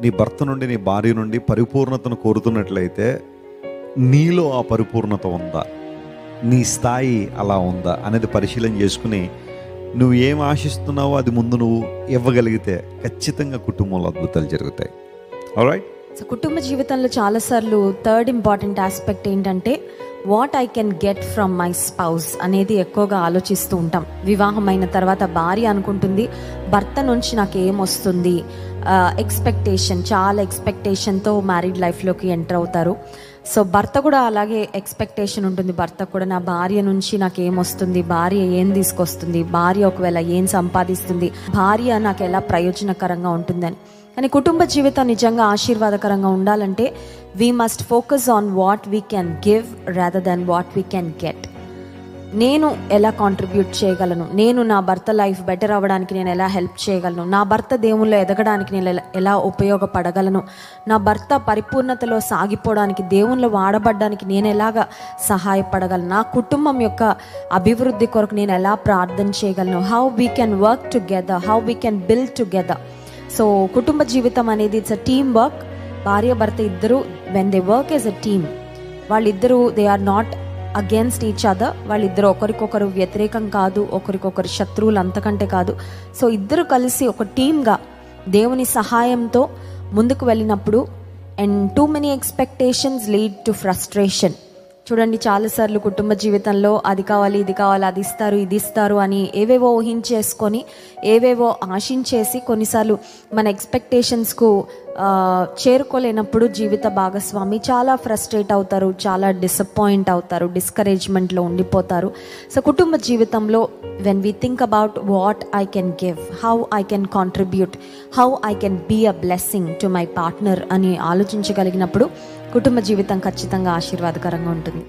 నీ భర్త నుండి, నీ భార్య నుండి పరిపూర్ణతను కోరుతున్నట్లయితే నీలో ఆ పరిపూర్ణత ఉందా, నీ స్థాయి అలా ఉందా అనేది పరిశీలన చేసుకుని నువ్వు ఏం ఆశిస్తున్నావో అది ముందు నువ్వు ఇవ్వగలిగితే ఖచ్చితంగా కుటుంబంలో అద్భుతాలు జరుగుతాయి. ఆల్రైట్. సో కుటుంబ జీవితంలో చాలాసార్లు థర్డ్ ఇంపార్టెంట్ ఆస్పెక్ట్ ఏంటంటే what I can get from my spouse అనేది ఎక్కువగా ఆలోచిస్తూ ఉంటాం. వివాహమైన తర్వాత భార్య అనుకుంటుంది భర్త నుంచి నాకు ఏమొస్తుంది, ఎక్స్పెక్టేషన్, చాలా ఎక్స్పెక్టేషన్తో మ్యారీడ్ లైఫ్లోకి ఎంటర్ అవుతారు. సో భర్త కూడా అలాగే ఎక్స్పెక్టేషన్ ఉంటుంది, భర్త కూడా నా భార్య నుంచి నాకు ఏమొస్తుంది, భార్య ఏం తీసుకొస్తుంది, భార్య ఒకవేళ ఏం సంపాదిస్తుంది, భార్య నాకు ఎలా ప్రయోజనకరంగా ఉంటుందని. కానీ కుటుంబ జీవితం నిజంగా ఆశీర్వాదకరంగా ఉండాలంటే we must focus on what we can give rather than what we can get. నేను ఎలా కాంట్రిబ్యూట్ చేయగలను, నేను నా భర్త లైఫ్ బెటర్ అవ్వడానికి నేను ఎలా హెల్ప్ చేయగలను, నా భర్త దేవుల్లో ఎదగడానికి నేను ఎలా ఉపయోగపడగలను, నా భర్త పరిపూర్ణతలో సాగిపోవడానికి, దేవుల్లో వాడబడ్డానికి నేను ఎలాగా సహాయపడగలను, నా కుటుంబం యొక్క అభివృద్ధి కొరకు నేను ఎలా ప్రార్థన చేయగలను, how we can work together, how we can build together. So కుటుంబ జీవితం అనేది ఇట్స్ అ టీమ్ వర్క్. భార్య భర్త ఇద్దరు when they work as a team, వాళ్ళిద్దరూ they are not against each other. వాళ్ళిద్దరు ఒకరికొకరు వ్యతిరేకం కాదు, ఒకరికొకరు శత్రువులు అంతకంటే కాదు. సో ఇద్దరు కలిసి ఒక టీమ్గా దేవుని సహాయంతో ముందుకు వెళ్ళినప్పుడు, and too many expectations lead to frustration. చూడండి, చాలాసార్లు కుటుంబ జీవితంలో అది కావాలి, ఇది కావాలి, అది ఇస్తారు, ఇది ఇస్తారు అని ఏవేవో ఊహించేసుకొని, ఏవేవో ఆశించేసి కొన్నిసార్లు మన ఎక్స్పెక్టేషన్స్కు చేరుకోలేనప్పుడు జీవిత భాగస్వామి చాలా ఫ్రస్ట్రేట్ అవుతారు, చాలా డిసప్పాయింట్ అవుతారు, డిస్కరేజ్మెంట్లో ఉండిపోతారు. సో కుటుంబ జీవితంలో when we think about what I can give, how I can contribute, how I can be a blessing to my partner అని ఆలోచించగలిగినప్పుడు కుటుంబ జీవితం ఖచ్చితంగా ఆశీర్వాదకరంగా ఉంటుంది.